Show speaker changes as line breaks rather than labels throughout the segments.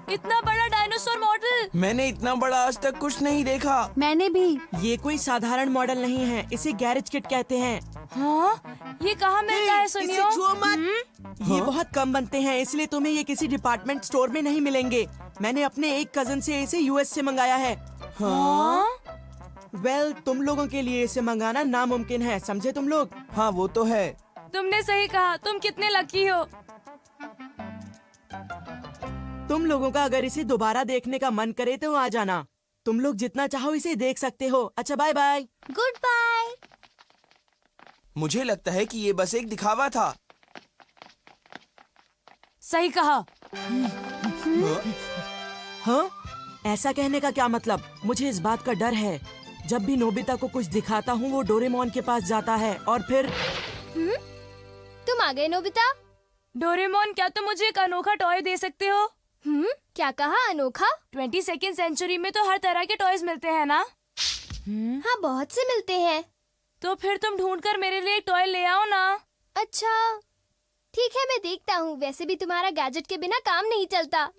इतना बड़ा dinosaur model
मैंने इतना बड़ा आज तक कुछ नहीं देखा।
मैंने भी।
ये कोई साधारण मॉडल नहीं है, इसे गैरेज किट कहते हैं।
हाँ, ये कहाँ मिलता है
इसे
सुनियो?
छुओ मत। ये बहुत कम बनते हैं, इसलिए तुम्हें ये किसी डिपार्टमेंट स्टोर में नहीं मिलेंगे। मैंने अपने एक कजन से इसे यूएस से मंगाया है।
हाँ?
तुम लोगों के लिए इसे मंगाना नामुमकिन है, समझे तुम लोग?
हाँ वो तो है।
तुमने सही कहा, तुम कितने लकी हो।
तुम लोगों का अगर इसे दोबारा देखने का मन करे तो आ जाना। तुम लोग जितना चाहो इसे देख सकते हो। अच्छा, बाय बाय।
Good bye.
मुझे लगता है कि ये बस एक दिखावा था।
सही कहा।
हाँ? ऐसा कहने का क्या मतलब? मुझे इस बात का डर है, जब भी नोबिता को कुछ दिखाता हूँ वो डोरेमोन के पास जाता है और फिर
तुम आ गए नोबिता।
डोरेमोन, क्या तुम मुझे एक अनोखा टॉय दे सकते हो?
क्या कहा? अनोखा?
22वीं सेंचुरी में तो हर तरह के टॉयज मिलते हैं ना?
हाँ, बहुत से मिलते हैं।
तो फिर तुम ढूंढकर मेरे लिए एक टॉय ले आओ ना।
अच्छा ठीक है, मैं देखता हूँ। वैसे भी तुम्हारा गैजेट के बिना काम नहीं चलता।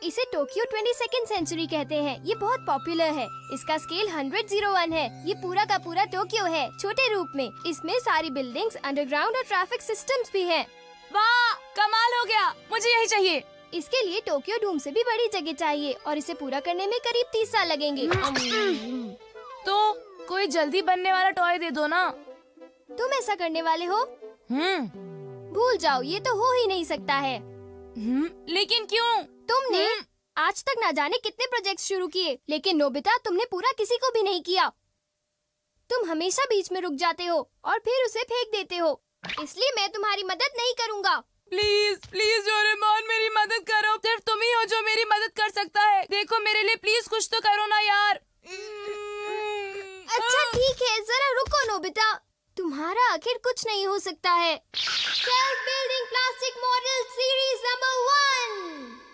इसे टोक्यो 22वीं सेंचुरी कहते हैं। ये बहुत पॉपुलर है। इसका स्केल 100-01 है। ये पूरा का पूरा टोक्यो है, छोटे रूप में। इसमें सारी बिल्डिंग्स, अंडरग्राउंड और ट्रैफिक सिस्टम्स भी हैं।
वाह, कमाल हो गया, मुझे यही चाहिए।
इसके लिए टोक्यो डूम से भी बड़ी जगह चाहिए और इसे पूरा करने में करीब 30 साल लगेंगे।
तो कोई जल्दी बनने वाला टॉय दे दो ना।
तुम ऐसा करने वाले हो? भूल जाओ, ये तो हो ही नहीं सकता है।
लेकिन क्यों?
तुमने आज तक ना जाने कितने प्रोजेक्ट शुरू किए, लेकिन नोबिता तुमने पूरा किसी को भी नहीं किया। तुम हमेशा बीच में रुक जाते हो और फिर उसे फेंक देते हो। इसलिए मैं तुम्हारी मदद नहीं करूँगा।
प्लीज प्लीज डोरेमोन, मेरी मदद करो। सिर्फ तुम ही हो जो मेरी मदद कर सकता है। देखो मेरे लिए प्लीज कुछ तो करो ना यार।
अच्छा ठीक है, जरा रुको नोबिता। तुम्हारा आखिर कुछ नहीं हो सकता है। Self building plastic model series number 1।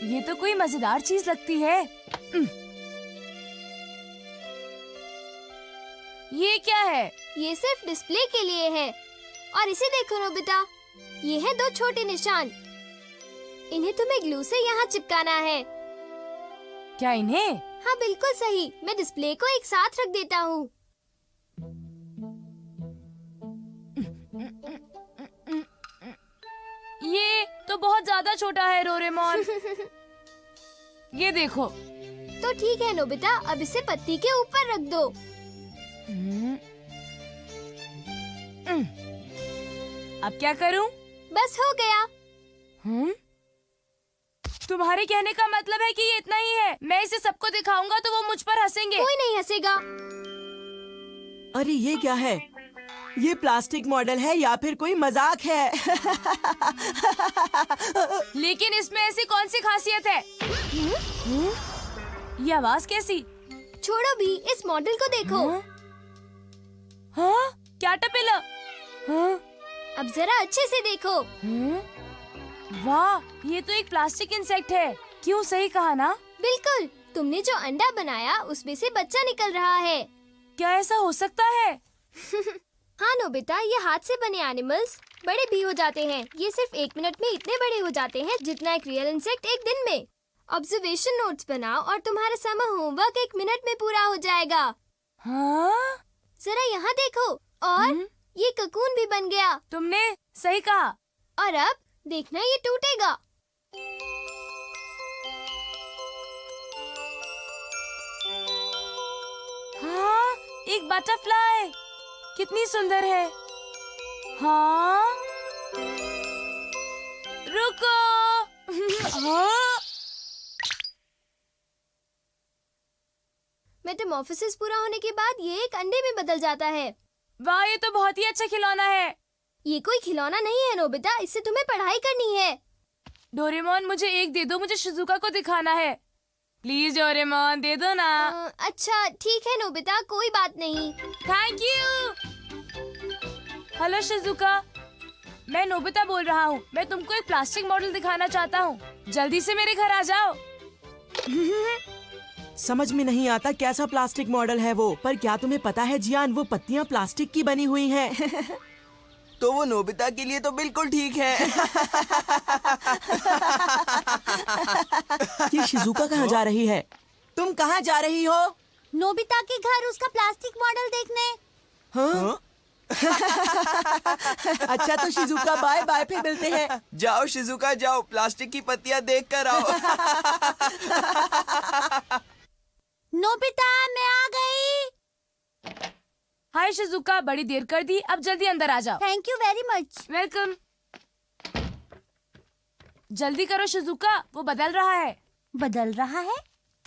ये तो कोई मजेदार चीज लगती है। ये क्या है?
ये सिर्फ डिस्प्ले के लिए है। और इसे देखो नोबिता, ये है 2 छोटे निशान। इन्हें तुम्हें ग्लू से यहाँ चिपकाना है।
क्या इन्हें?
हाँ बिल्कुल सही। मैं डिस्प्ले को एक साथ रख देता हूँ।
ये तो बहुत ज्यादा छोटा है डोरेमोन। ये देखो।
तो ठीक है नोबिता, अब इसे पत्ती के ऊपर रख दो।
अब क्या करूं?
बस हो गया।
तुम्हारे कहने का मतलब है कि ये इतना ही है? मैं इसे सबको दिखाऊंगा तो वो मुझ पर हंसेंगे।
कोई नहीं हंसेगा।
अरे ये क्या है? ये प्लास्टिक मॉडल है या फिर कोई मजाक है?
लेकिन इसमें ऐसी कौन सी खासियत है? ये आवाज कैसी?
छोड़ो भी, इस मॉडल को देखो।
हाँ? क्या टपेला? हाँ?
अब जरा अच्छे से देखो।
वाह, ये तो एक प्लास्टिक इंसेक्ट है। क्यों, सही कहा ना?
बिल्कुल। तुमने जो अंडा बनाया उसमें से बच्चा निकल रहा है।
क्या ऐसा हो सकता है?
हाँ नोबिता, ये हाथ से बने एनिमल्स बड़े भी हो जाते हैं। ये सिर्फ 1 मिनट में इतने बड़े हो जाते हैं जितना एक रियल इंसेक्ट एक दिन में। ऑब्जर्वेशन नोट्स बनाओ और तुम्हारा समर होमवर्क 1 मिनट में पूरा हो जाएगा।
हाँ?
जरा यहाँ देखो। और ये ककून भी बन गया।
तुमने सही कहा।
और अब देखना, ये टूटेगा।
हाँ, एक बटरफ्लाई। कितनी सुंदर है। हाँ? रुको। हाँ?
मेटामॉर्फोसिस पूरा होने के बाद ये एक अंडे में बदल जाता है।
वाह, ये तो बहुत ही अच्छा खिलौना है।
ये कोई खिलौना नहीं है नोबिता, इससे तुम्हें पढ़ाई करनी है।
डोरेमोन, मुझे एक दे दो, मुझे शिजुका को दिखाना है। प्लीज डोरेमोन, दे दो ना।
अच्छा ठीक है नोबिता, कोई बात नहीं।
Thank you. हेलो शिजुका, मैं नोबिता बोल रहा हूँ। मैं तुमको एक प्लास्टिक मॉडल दिखाना चाहता हूँ। जल्दी से मेरे घर आ जाओ।
समझ में नहीं आता कैसा प्लास्टिक मॉडल है वो, पर क्या तुम्हें पता है जियान, वो पत्तियां प्लास्टिक की बनी हुई हैं।
तो वो नोबिता के लिए तो बिल्कुल ठीक है।
ये शिजुका कहाँ जा रही है? तुम कहाँ जा रही हो?
नोबिता के घर उसका प्लास्टिक मॉडल देखने।
हाँ? अच्छा तो शिजुका बाय बाय, फिर मिलते हैं।
जाओ शिजुका जाओ, प्लास्टिक की पत्तियां देख कर आओ।
नोबिता मैं आ गई।
हाय शिजुका, बड़ी देर कर दी, अब जल्दी अंदर आ जाओ।
Thank you very much.
Welcome. जल्दी करो शिजुका, वो बदल रहा है।
बदल रहा है?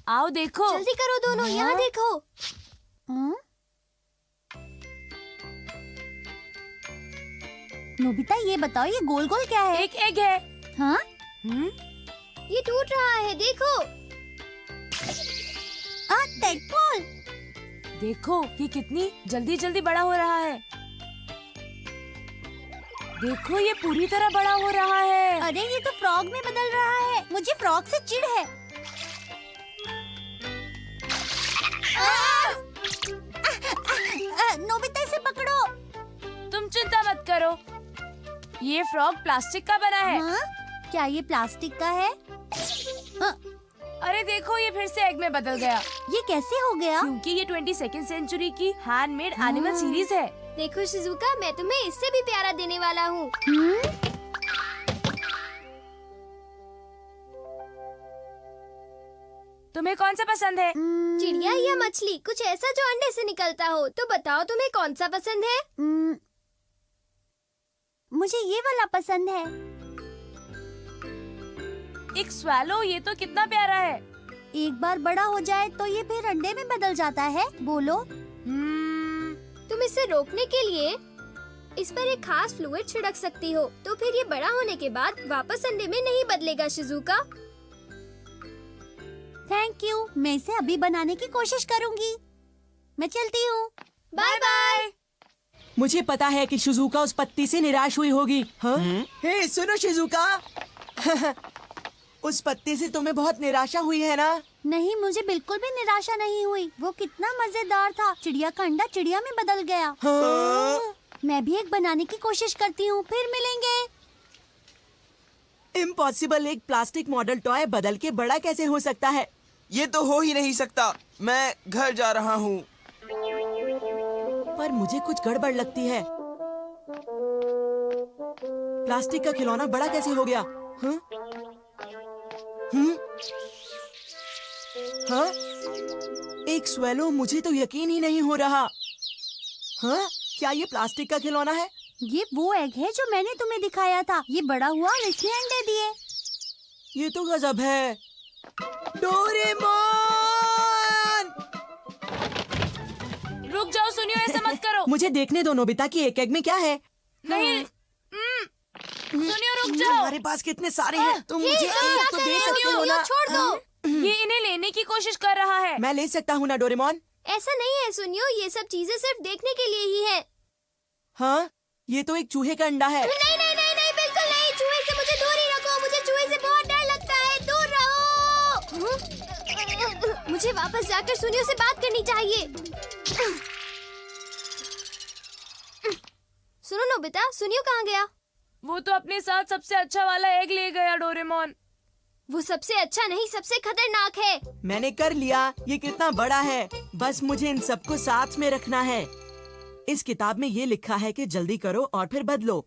आओ देखो।
जल्दी करो दोनों, यहाँ देखो।
हम्म? नोबिता ये बताओ, ये गोल गोल क्या है?
एक एग है।
हाँ?
ये टूट रहा है, देखो।
टेडपोल।
देखो ये कितनी जल्दी जल्दी बड़ा हो रहा है। देखो ये पूरी तरह बड़ा हो रहा है।
अरे ये तो फ्रॉग में बदल रहा है। मुझे फ्रॉग से चिढ़ है। नोबिता इसे पकड़ो।
तुम चिंता मत करो, ये फ्रॉग प्लास्टिक का बना है।
हाँ? क्या ये प्लास्टिक का है?
अरे देखो ये फिर से एग में बदल गया।
ये कैसे हो गया?
क्योंकि ये 22वीं सेंचुरी की हैंडमेड एनिमल सीरीज है।
देखो शिजुका, मैं तुम्हें इससे भी प्यारा देने वाला हूँ।
तुम्हें कौन सा पसंद है?
चिड़िया या मछली, कुछ ऐसा जो अंडे से निकलता हो। तो बताओ तुम्हें कौन सा पसंद है?
मुझे ये वाला पसंद है।
एक स्वैलो, ये तो कितना प्यारा है।
एक बार बड़ा हो जाए तो ये फिर अंडे में बदल जाता है। बोलो।
तुम इसे रोकने के लिए इस पर एक खास फ्लूइड छिड़क सकती हो, तो फिर ये बड़ा होने के बाद वापस अंडे में नहीं बदलेगा शिजुका।
थैंक यू, मैं इसे अभी बनाने की कोशिश करूंगी। मैं चलती हूँ।
Bye bye.
मुझे पता है कि शिजुका उस पत्ती से निराश हुई होगी। हाँ? हे सुनो शिजुका, उस पत्ती से तुम्हें बहुत निराशा हुई है ना?
नहीं, मुझे बिल्कुल भी निराशा नहीं हुई। वो कितना मजेदार था। चिड़िया का अंडा चिड़िया में बदल गया।
हाँ?
मैं भी एक बनाने की कोशिश करती हूँ, फिर मिलेंगे।
इम्पॉसिबल, एक प्लास्टिक मॉडल टॉय बदल के बड़ा कैसे हो सकता है?
ये तो हो ही नहीं सकता। मैं घर जा रहा हूँ।
पर मुझे कुछ गड़बड़ लगती है। प्लास्टिक का खिलौना बड़ा कैसे हो गया? हाँ? हाँ? एक स्वेलो, मुझे तो यकीन ही नहीं हो रहा। हाँ? क्या ये प्लास्टिक का खिलौना है?
ये वो एग है जो मैंने तुम्हें दिखाया था। ये बड़ा हुआ और इसने अंडे दिए।
ये तो गजब है। डोरेमोन!
रुक जाओ, सुनियो, ऐसा मत करो।
मुझे देखने दो नोबिता की एक एग में क्या है।
नहीं। सुनियो, रुक जाओ।
हमारे पास कितने सारे हैं, तुम मुझे
तुम क्या
एक तो
कर
दे
रहे
सकते
हो?
हो ना?
छोड़ दो।
ये इन्हें लेने की कोशिश कर रहा है।
मैं ले सकता हूँ ना डोरेमोन?
ऐसा नहीं है सुनियो, ये सब चीजें सिर्फ देखने के लिए ही है।
हाँ, ये तो एक चूहे का अंडा है।
नहीं नहीं नहीं नहीं, बिल्कुल नहीं। चूहे से मुझे दूर ही रखो। मुझे चूहे से बहुत डर लगता है। दूर रहो। मुझे वापस जाकर सुनियो से बात करनी चाहिए। सुनो नोबिता, सुनियो कहाँ गया?
वो तो अपने साथ सबसे अच्छा वाला एग ले गया डोरेमोन।
वो सबसे अच्छा नहीं, सबसे खतरनाक है।
मैंने कर लिया। ये कितना बड़ा है, बस मुझे इन सबको साथ में रखना है। इस किताब में ये लिखा है कि जल्दी करो और फिर बदलो।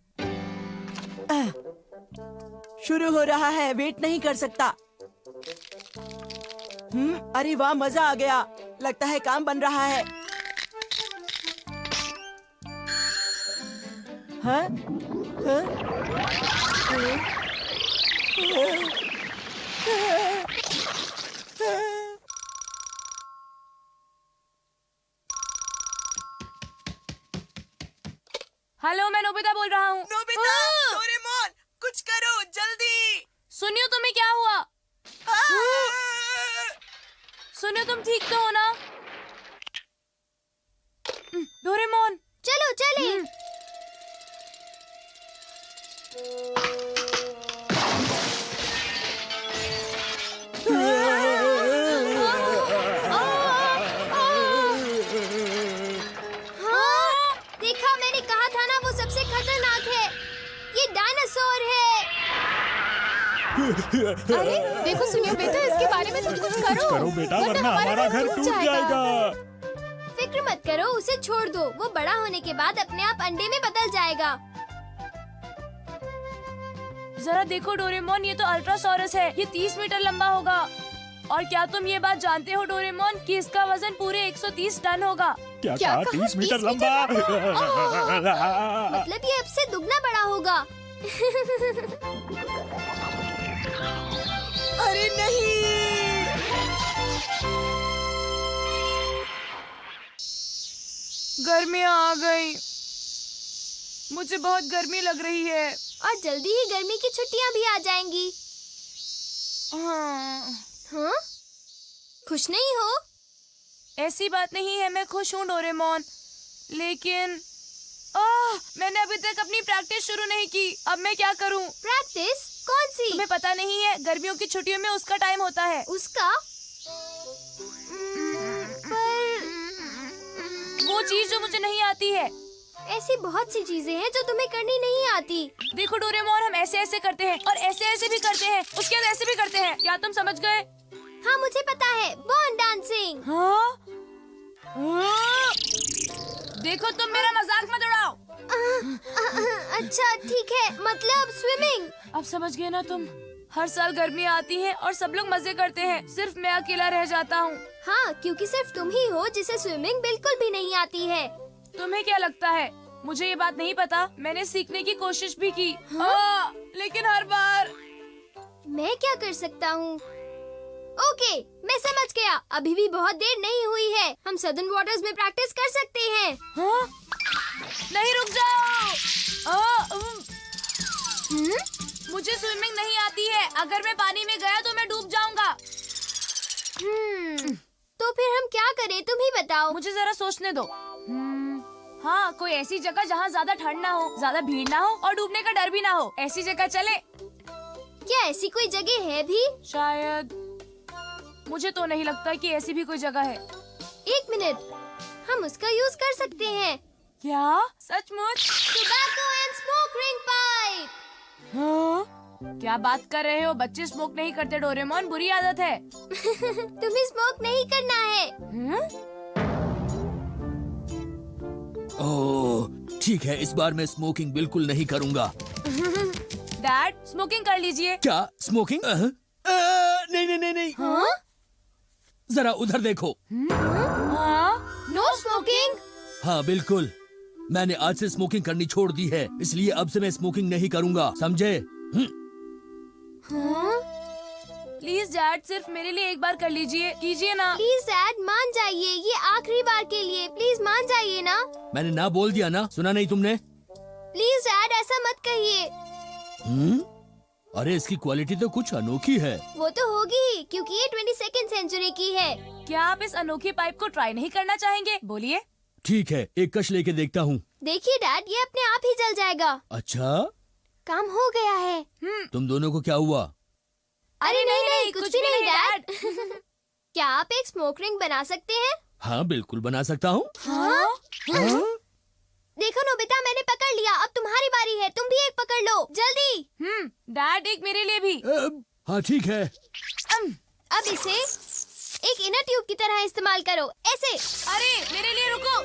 शुरू हो रहा है, वेट नहीं कर सकता। अरे वाह, मजा आ गया। लगता है काम बन रहा है। हाँ? हाँ?
हेलो, मैं नोबिता बोल रहा हूँ।
नोबिता, डोरेमोन, कुछ करो जल्दी।
सुनियो, तुम्हें क्या हुआ? सुनियो, तुम ठीक तो हो ना? डोरेमोन,
चलो चले। हाँ, देखा, मैंने कहा था ना, वो सबसे खतरनाक डायनासोर है।
अरे देखो सुनियो बेटा, इसके बारे में तुम कुछ करो
बेटा, वरना हमारा घर टूट जाएगा।
फिक्र मत करो, उसे छोड़ दो। वो बड़ा होने के बाद अपने आप अंडे में बदल जाएगा।
जरा देखो डोरेमोन, ये तो अल्ट्रासोरस है। ये 30 मीटर लंबा होगा। और क्या तुम ये बात जानते हो डोरेमोन कि इसका वजन पूरे 130 टन होगा?
क्या कहा? 30 मीटर लंबा?
मतलब ये अब से दुगना बड़ा होगा।
अरे नहीं!
गर्मियाँ आ गई। मुझे बहुत गर्मी लग रही है।
और जल्दी ही गर्मी की छुट्टियाँ भी आ जाएंगी। हाँ? खुश नहीं हो?
ऐसी बात नहीं है, मैं खुश हूँ डोरेमोन। लेकिन मैंने अभी तक अपनी प्रैक्टिस शुरू नहीं की। अब मैं क्या करूँ?
प्रैक्टिस? कौन सी?
तुम्हें पता नहीं है, गर्मियों की छुट्टियों में उसका टाइम होता है।
उसका? पर
वो चीज जो मुझे नहीं आती है।
ऐसी बहुत सी चीजें हैं जो तुम्हें करनी नहीं आती।
देखो डोरेमोन, हम ऐसे ऐसे करते हैं और ऐसे ऐसे भी करते हैं, उसके बाद ऐसे भी करते हैं। क्या तुम समझ गए?
हाँ मुझे पता है, बॉन डांसिंग।
हाँ? देखो तुम मेरा मजाक मत उड़ाओ।
अच्छा ठीक है, मतलब स्विमिंग।
अब समझ गए ना तुम? हर साल गर्मी आती है और सब लोग मजे करते हैं, सिर्फ मैं अकेला रह जाता हूँ।
हाँ, क्योंकि सिर्फ तुम ही हो जिसे स्विमिंग बिल्कुल भी नहीं आती है।
तुम्हें क्या लगता है मुझे ये बात नहीं पता? मैंने सीखने की कोशिश भी की। लेकिन हर बार।
मैं क्या कर सकता हूँ? ओके, मैं समझ गया। अभी भी बहुत देर नहीं हुई है। हम सदर्न वाटर्स में प्रैक्टिस कर सकते हैं।
हाँ? नहीं, रुक जाओ। मुझे स्विमिंग नहीं आती है। अगर मैं पानी में गया तो मैं डूब जाऊंगा।
तो फिर हम क्या करें, तुम ही बताओ।
मुझे जरा सोचने दो। हाँ, कोई ऐसी जगह जहाँ ज्यादा ठंड ना हो, ज्यादा भीड़ ना हो और डूबने का डर भी ना हो, ऐसी जगह चले।
क्या ऐसी कोई जगह है भी?
शायद। मुझे तो नहीं लगता कि ऐसी भी कोई जगह है।
1 मिनट, हम उसका यूज कर सकते हैं।
क्या? सचमुच?
Tobacco and smoke ring pipe.
हाँ? क्या बात कर रहे हो? बच्चे स्मोक नहीं करते डोरेमोन, बुरी आदत है।
तुम्हें स्मोक नहीं करना है।
ओह, ठीक है, इस बार मैं स्मोकिंग बिल्कुल नहीं करूँगा।
डैड, स्मोकिंग कर लीजिए।
क्या स्मोकिंग? नहीं नहीं नहीं नहीं।
हाँ?
जरा उधर देखो।
हाँ?
No smoking.
हाँ बिल्कुल, मैंने आज से स्मोकिंग करनी छोड़ दी है, इसलिए अब से मैं स्मोकिंग नहीं करूँगा, समझे?
हाँ?
प्लीज डैड, सिर्फ मेरे लिए एक बार कर लीजिए, कीजिए ना।
प्लीज डैड, मान जाइए, ये आखिरी बार के लिए, प्लीज मान जाइए ना।
मैंने ना बोल दिया ना, सुना नहीं तुमने?
प्लीज डैड, ऐसा मत कहिए।
अरे इसकी क्वालिटी तो कुछ अनोखी है।
वो तो होगी ही, क्योंकि ये 22nd सेंचुरी की है।
क्या आप इस अनोखी पाइप को ट्राई नहीं करना चाहेंगे? बोलिए।
ठीक है, एक कश लेके देखता हूँ।
देखिए डैड, ये अपने आप ही जल जाएगा।
अच्छा,
काम हो गया है।
तुम दोनों को क्या हुआ?
अरे नहीं, कुछ भी नहीं डैड। क्या आप एक स्मोक रिंग बना सकते हैं?
हाँ बिल्कुल बना सकता हूँ।
हाँ? देखो नोबिता, मैंने पकड़ लिया। अब तुम्हारी बारी है, तुम भी एक पकड़ लो, जल्दी।
डैड, एक मेरे लिए भी।
हाँ ठीक है।
अब इसे एक इनर ट्यूब की तरह इस्तेमाल करो, ऐसे।
अरे मेरे लिए रुको।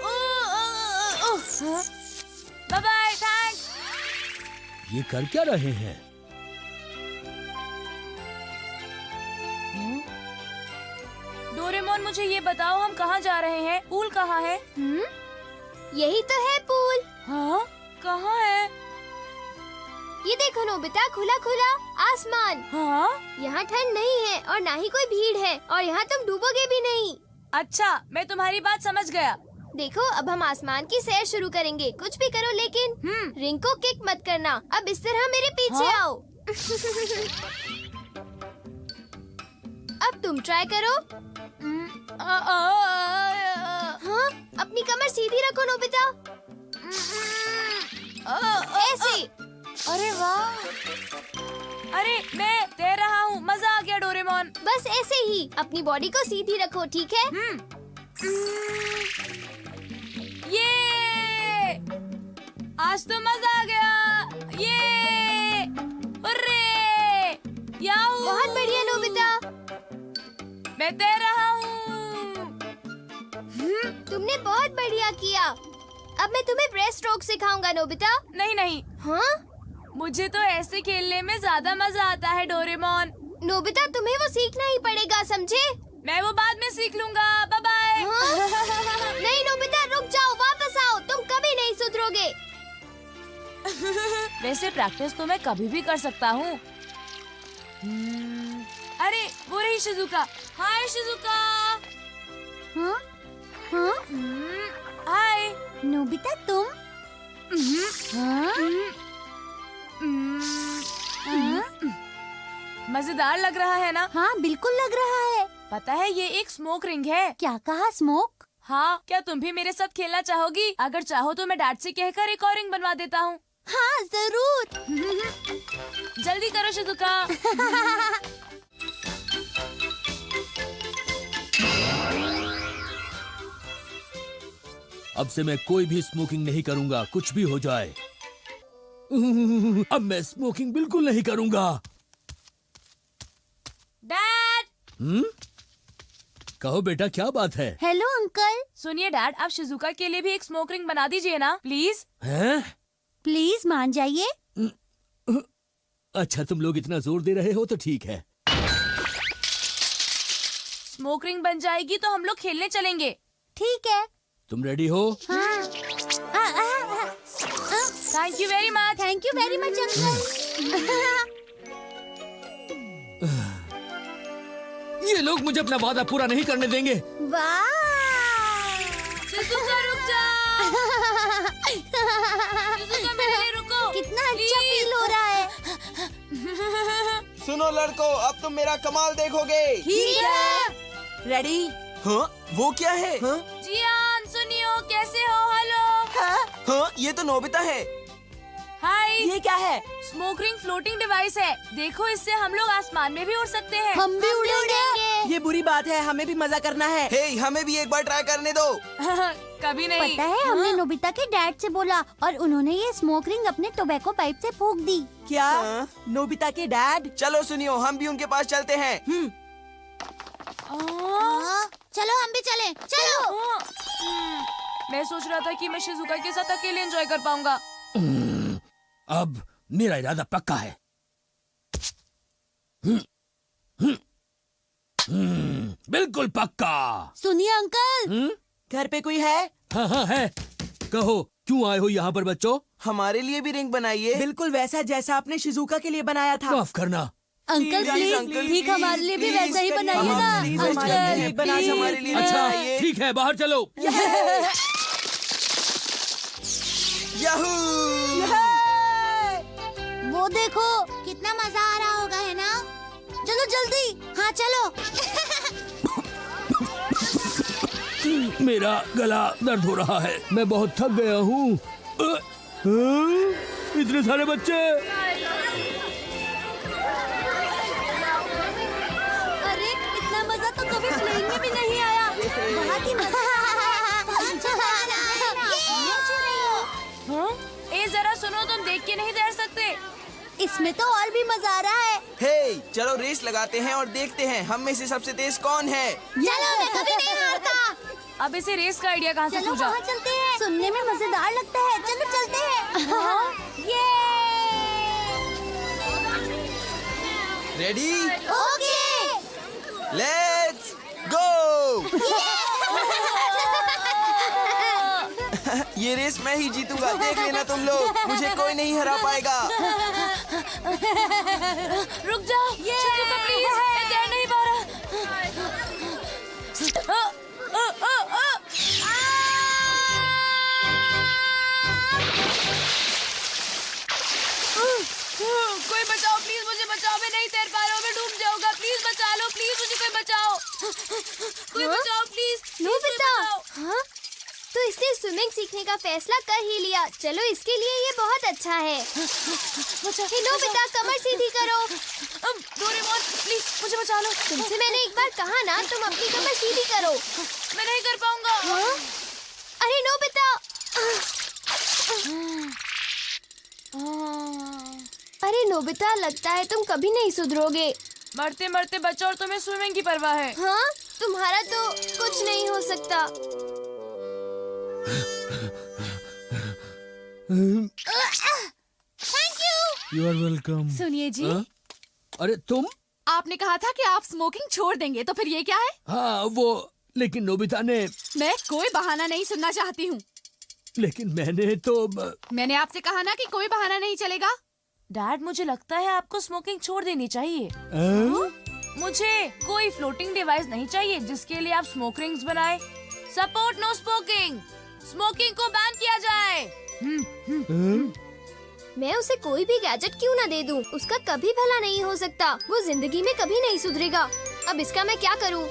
Bye bye, thanks.
ये कर क्या रहे हैं?
डोरेमोन, मुझे ये बताओ, हम कहाँ जा रहे हैं? पूल कहाँ है?
यही तो है पूल।
हाँ? कहाँ है?
ये देखो नोबिता, खुला खुला आसमान।
हाँ?
यहाँ ठंड नहीं है और ना ही कोई भीड़ है, और यहाँ तुम डूबोगे भी नहीं।
अच्छा, मैं तुम्हारी बात समझ गया।
देखो, अब हम आसमान की सैर शुरू करेंगे। कुछ भी करो, लेकिन रिंग को किक मत करना। अब इस तरह मेरे पीछे आओ। अब तुम ट्राई करो। हाँ, अपनी कमर सीधी रखो नोबिता, ऐसे।
अरे वाह! अरे मैं तैर रहा हूँ, मजा आ गया डोरेमोन।
बस ऐसे ही अपनी बॉडी को सीधी रखो, ठीक है?
ये आज तो मजा आ गया। ये मैं तैर रहा हूँ।
तुमने बहुत बढ़िया किया। अब मैं तुम्हें ब्रेस्ट स्ट्रोक सिखाऊंगा नोबिता।
नहीं नहीं,
हाँ?
मुझे तो ऐसे खेलने में ज्यादा मजा आता है डोरेमोन।
नोबिता तुम्हें वो सीखना ही पड़ेगा, समझे?
मैं वो बाद में सीख लूंगा। Bye bye.
हाँ? नहीं नोबिता रुक जाओ, वापस आओ, तुम कभी नहीं सुधरोगे।
वैसे प्रैक्टिस तो मैं कभी भी कर सकता हूँ। अरे वो रही शिजुका। Hi Shizuka.
हाँ? हाँ?
हाय।
नोबिता तुम? हाँ? हाँ?
मजेदार लग रहा है ना?
हाँ बिल्कुल लग रहा है।
पता है ये एक स्मोक रिंग है।
क्या कहा, स्मोक?
हाँ, क्या तुम भी मेरे साथ खेलना चाहोगी? अगर चाहो तो मैं डैड से कहकर एक और रिंग बनवा देता हूँ।
हाँ जरूर।
जल्दी करो शिजुका।
अब से मैं कोई भी स्मोकिंग नहीं करूंगा, कुछ भी हो जाए। अब मैं स्मोकिंग बिल्कुल नहीं करूंगा।
डैड।
कहो बेटा, क्या बात है?
Hello uncle.
सुनिए डैड, आप शिजुका के लिए भी एक स्मोक रिंग बना दीजिए ना प्लीज।
हैं?
प्लीज मान जाइए।
अच्छा, तुम लोग इतना जोर दे रहे हो तो ठीक है।
स्मोक रिंग बन जाएगी तो हम लोग खेलने चलेंगे।
ठीक है।
तुम रेडी हो?
हाँ।
Thank you very much.
Thank you very much uncle.
ये लोग मुझे अपना वादा पूरा नहीं करने देंगे।
वाह!
शिजुका रुक जा। शिजुका मेरे लिए रुको।
कितना अच्छा फील हो रहा है।
सुनो लड़कों, अब तुम मेरा कमाल देखोगे।
ठीक है। रेडी?
हाँ? वो क्या है? हाँ?
जियान सुनियो, कैसे हो? हेलो।
हाँ? ये तो नोबिता है।
हाय।
ये क्या है?
स्मोक रिंग फ्लोटिंग डिवाइस है। देखो, इससे हम लोग आसमान में भी उड़ सकते हैं।
हम भी उड़ेंगे।
ये बुरी बात है, हमें भी मजा करना है।
हे, हमें भी एक बार ट्राई करने दो।
कभी नहीं।
पता है, हमने नोबिता के डैड से बोला और उन्होंने ये स्मोक रिंग अपने टोबैको पाइप से फूंक दी।
क्या?
हाँ?
नोबिता के डैड?
चलो सुनियो, हम भी उनके पास चलते हैं।
चलो हम भी चलें। चलो।
मैं सोच रहा था कि मैं शिजुका के साथ अकेले एंजॉय कर पाऊंगा।
अब मेरा इरादा पक्का है। बिल्कुल पक्का।
सुनिए अंकल।
घर पे कोई है?
हाँ हाँ है। कहो, क्यों आए हो यहाँ पर बच्चों?
हमारे लिए भी रिंग बनाइए।
बिल्कुल वैसा जैसा आपने शिजुका के लिए बनाया था।
माफ करना।
अंकल
प्लीज,
प्लीज, ठीक हमारे लिए भी
प्लीज,
वैसा ही
प्लीज,
बनाइए ना।
प्लीज,
अंकल
हमारे लिए
प्लीज।
हमारे लिए
अच्छा
बनाइए।
ठीक है, बाहर चलो।
याहू!
वो देखो, कितना मजा आ रहा होगा, है ना? चलो जल्दी। हाँ चलो।
मेरा गला दर्द हो रहा है, मैं बहुत थक गया हूँ। इतने सारे बच्चे।
अरे इतना मजा तो कभी प्लेन में भी नहीं आया। बहुत ही मजा।
हाँ? ए जरा सुनो, तुम देख के नहीं तैर सकते।
इसमें तो और भी मजा आ रहा है।
हे, चलो रेस लगाते हैं और देखते हैं हम में से सबसे तेज कौन है।
चलो, मैं कभी नहीं हारता।
अब इसे रेस का आइडिया कहाँ से
चलो
सूझा?
वहाँ चलते हैं। सुनने में मजेदार लगता है। चलो चलते हैं। ये
रेडी?
ओके।
Let's go! ये रेस मैं ही जीतूंगा, देख लेना तुम लोग। मुझे कोई नहीं हरा पाएगा।
रुक जाओ शिजुका प्लीज, मैं तैर नहीं पा रहा। कोई बचाओ प्लीज, मुझे बचाओ, मैं नहीं तैर पा रहा हूँ, मैं डूब जाऊंगा। प्लीज बचा लो, प्लीज मुझे कोई बचाओ। कोई बचाओ प्लीज।
नोबिता, हाँ? तो इसने स्विमिंग सीखने का फैसला कर ही लिया। चलो इसके लिए ये बहुत अच्छा है। हे नोबिता, कमर सीधी करो।
डोरेमोन प्लीज मुझे बचा लो।
तुमसे मैंने एक बार कहा ना, तुम अपनी कमर सीधी करो।
मैं नहीं कर पाऊंगा।
हाँ? अरे नोबिता! अरे नोबिता, लगता है तुम कभी नहीं सुधरोगे।
मरते मरते बचा और तुम्हें स्विमिंग की परवाह है।
हाँ, तुम्हारा तो कुछ नहीं हो सकता।
Thank you.
You are welcome.
सुनिए जी,
अरे तुम?
आपने कहा था कि आप स्मोकिंग छोड़ देंगे, तो फिर ये क्या है?
हाँ वो, लेकिन नोबिता ने।
मैं कोई बहाना नहीं सुनना चाहती हूँ।
लेकिन मैंने तो।
मैंने आपसे कहा ना कि कोई बहाना नहीं चलेगा।
डैड, मुझे लगता है आपको स्मोकिंग छोड़ देनी चाहिए। मुझे कोई फ्लोटिंग डिवाइस नहीं चाहिए जिसके लिए आप स्मोक रिंग्स बनाए। Support no smoking. स्मोकिंग को बैन किया जाए।
मैं उसे कोई भी गैजेट क्यों ना दे दूं? उसका कभी भला नहीं हो सकता। वो जिंदगी में कभी नहीं सुधरेगा। अब इसका मैं क्या करूं?